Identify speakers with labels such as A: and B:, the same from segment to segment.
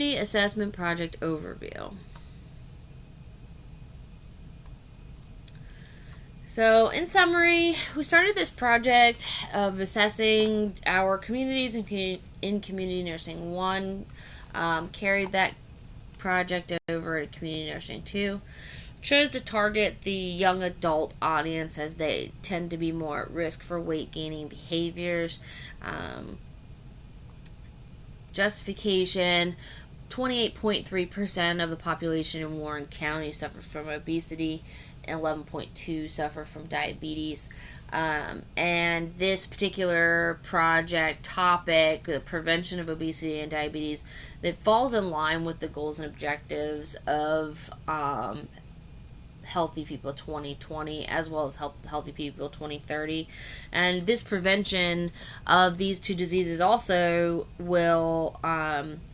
A: assessment project overview. So, in summary, we started this project of assessing our communities in community nursing 1, carried that project over to community nursing 2, chose to target the young adult audience as they tend to be more at risk for weight gaining behaviors. Justification: 28.3% of the population in Warren County suffer from obesity, and 11.2% suffer from diabetes. And this particular project topic, the prevention of obesity and diabetes, that falls in line with the goals and objectives of Healthy People 2020, as well as Healthy People 2030. And this prevention of these two diseases also will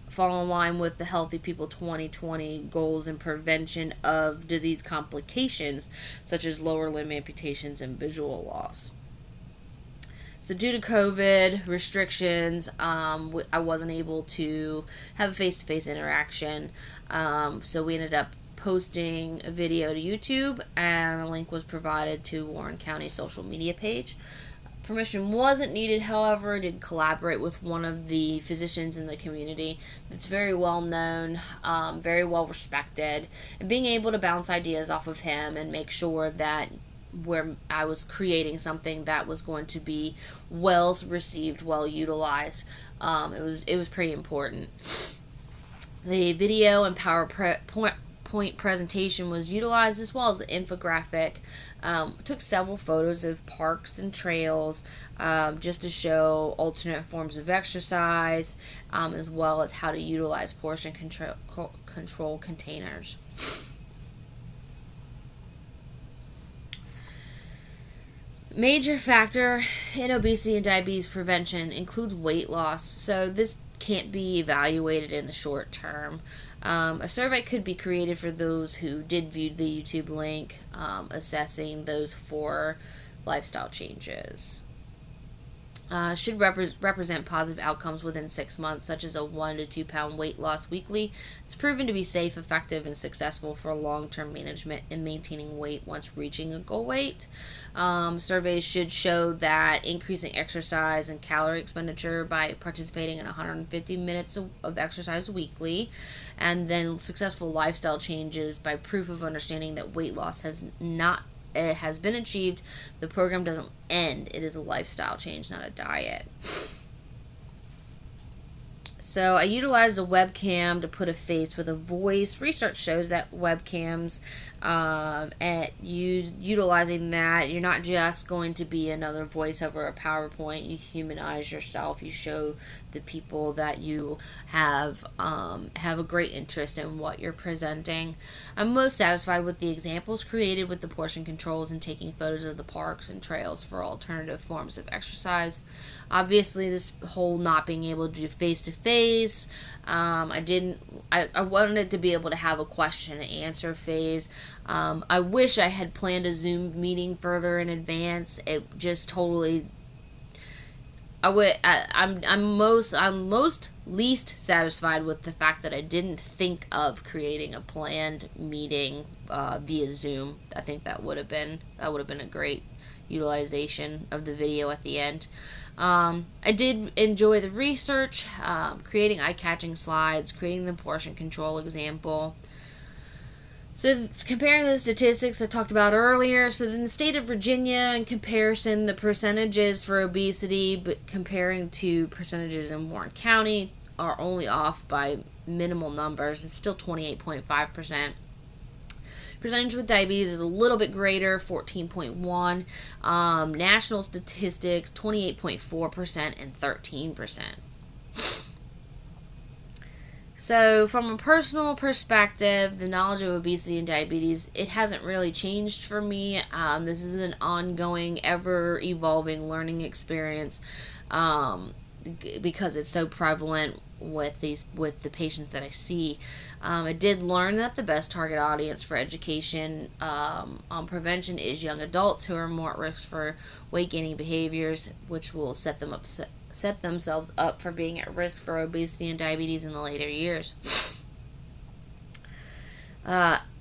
A: fall in line with the Healthy People 2020 goals and prevention of disease complications such as lower limb amputations and visual loss. So due to COVID restrictions, I wasn't able to have a face-to-face interaction. So we ended up posting a video to YouTube, and a link was provided to Warren County social media page. Permission wasn't needed, however. I did collaborate with one of the physicians in the community that's very well known, very well respected, and being able to bounce ideas off of him and make sure that where I was creating something that was going to be well received, well utilized, it was pretty important. The video and PowerPoint presentation was utilized, as well as the infographic. Took several photos of parks and trails, just to show alternate forms of exercise, as well as how to utilize portion control containers. Major factor in obesity and diabetes prevention includes weight loss, so this can't be evaluated in the short term. A survey could be created for those who did view the YouTube link, assessing those 4 lifestyle changes. Should represent positive outcomes within 6 months, such as a 1 to 2 pound weight loss weekly. It's proven to be safe, effective, and successful for long-term management and maintaining weight once reaching a goal weight. Surveys should show that increasing exercise and calorie expenditure by participating in 150 minutes of exercise weekly, and then successful lifestyle changes by proof of understanding that weight loss has been achieved. The program doesn't end. It is a lifestyle change, not a diet. So I utilized a webcam to put a face with a voice. Research shows that webcams, utilizing that, you're not just going to be another voice over a PowerPoint. You humanize yourself. You show the people that you have a great interest in what you're presenting. I'm most satisfied with the examples created with the portion controls and taking photos of the parks and trails for alternative forms of exercise. Obviously, this whole not being able to do face-to-face, I wanted to be able to have a question and answer phase. I wish I had planned a Zoom meeting further in advance. It just totally, I'm most least satisfied with the fact that I didn't think of creating a planned meeting via Zoom. I think that would have been a great utilization of the video at the end. I did enjoy the research, creating eye-catching slides, creating the portion control example. So it's comparing those statistics I talked about earlier. So in the state of Virginia, in comparison, the percentages for obesity, but comparing to percentages in Warren County, are only off by minimal numbers. It's still 28.5%. Percentage with diabetes is a little bit greater, 14.1%. National statistics, 28.4% and 13%. So from a personal perspective, the knowledge of obesity and diabetes, it hasn't really changed for me. This is an ongoing, ever-evolving learning experience, because it's so prevalent with the patients that I see. I did learn that the best target audience for education on prevention is young adults who are more at risk for weight gaining behaviors, which will set them up set themselves up for being at risk for obesity and diabetes in the later years.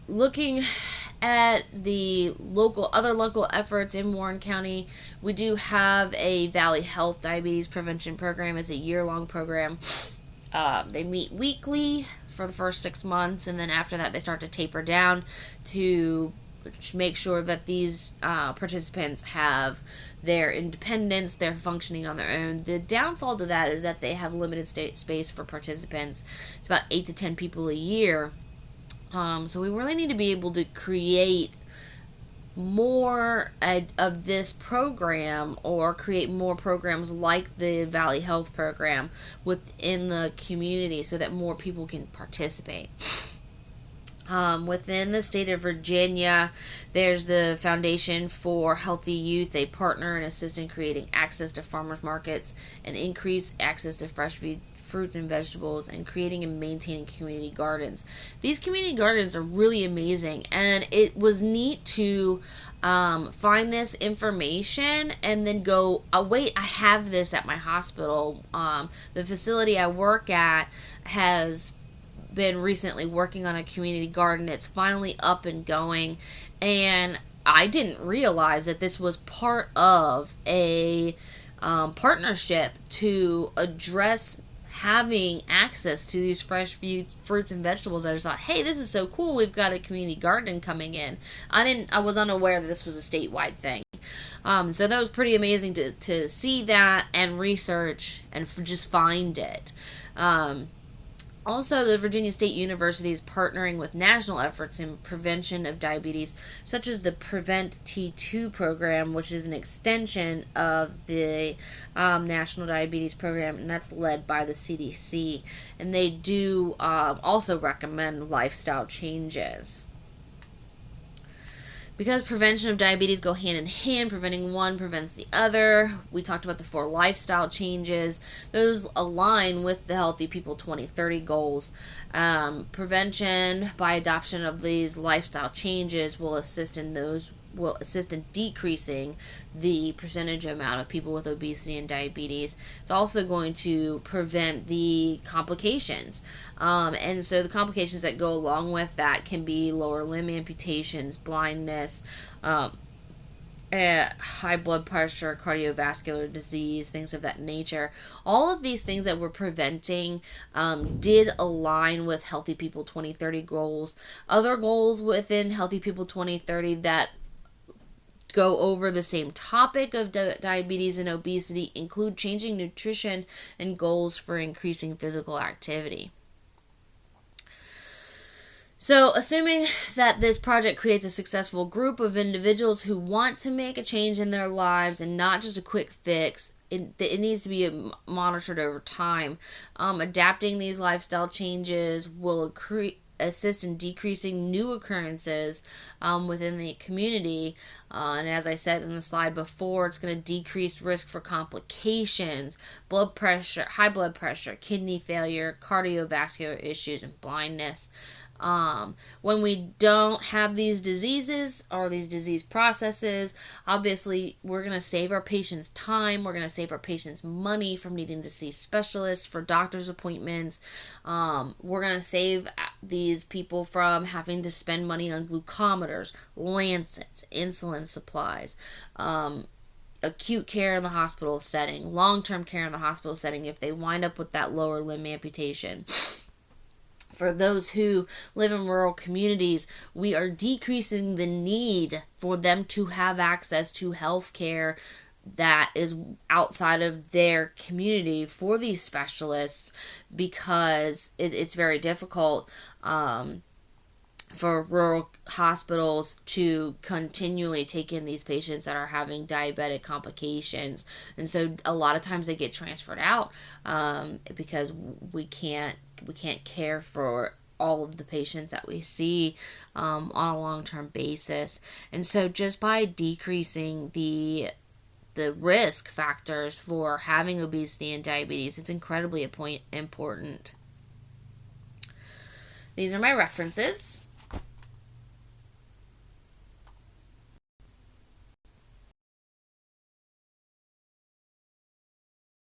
A: Looking at the other local efforts in Warren County, we do have a Valley Health Diabetes Prevention Program. It's a year-long program. They meet weekly for the first 6 months, and then after that they start to taper down to make sure that these participants have their independence, they're functioning on their own. The downfall to that is that they have limited space for participants. It's about 8 to 10 people a year. So we really need to be able to create more of this program, or create more programs like the Valley Health program within the community so that more people can participate. Within the state of Virginia, there's the Foundation for Healthy Youth. They partner and assist in creating access to farmers markets and increase access to fresh fruits and vegetables, and creating and maintaining community gardens. These community gardens are really amazing, and it was neat to find this information and then go, oh wait, I have this at my hospital. The facility I work at has been recently working on a community garden. It's finally up and going, and I didn't realize that this was part of a partnership to address having access to these fresh fruits and vegetables. I just thought, hey, this is so cool. We've got a community garden coming in. I was unaware that this was a statewide thing. So that was pretty amazing to see that and research and just find it. Also, the Virginia State University is partnering with national efforts in prevention of diabetes, such as the Prevent T2 program, which is an extension of the National Diabetes Program, and that's led by the CDC. And they do also recommend lifestyle changes. Because prevention of diabetes go hand in hand, preventing one prevents the other. We talked about the 4 lifestyle changes. Those align with the Healthy People 2030 goals. Prevention by adoption of these lifestyle changes will assist in decreasing the percentage amount of people with obesity and diabetes. It's also going to prevent the complications. And so the complications that go along with that can be lower limb amputations, blindness, high blood pressure, cardiovascular disease, things of that nature. All of these things that we're preventing did align with Healthy People 2030 goals. Other goals within Healthy People 2030 that go over the same topic of diabetes and obesity include changing nutrition and goals for increasing physical activity. So, assuming that this project creates a successful group of individuals who want to make a change in their lives and not just a quick fix, it needs to be monitored over time. Adapting these lifestyle changes will assist in decreasing new occurrences within the community. And as I said in the slide before, it's going to decrease risk for complications, blood pressure, high blood pressure, kidney failure, cardiovascular issues, and blindness. When we don't have these diseases or these disease processes, obviously we're going to save our patients time, we're going to save our patients money from needing to see specialists for doctor's appointments. We're going to save these people from having to spend money on glucometers, lancets, insulin supplies, acute care in the hospital setting, long-term care in the hospital setting if they wind up with that lower limb amputation. For those who live in rural communities, we are decreasing the need for them to have access to health care that is outside of their community for these specialists, because it's very difficult for rural hospitals to continually take in these patients that are having diabetic complications. And so a lot of times they get transferred out because we can't care for all of the patients that we see on a long-term basis. And so just by decreasing the risk factors for having obesity and diabetes, it's incredibly important. These are my references.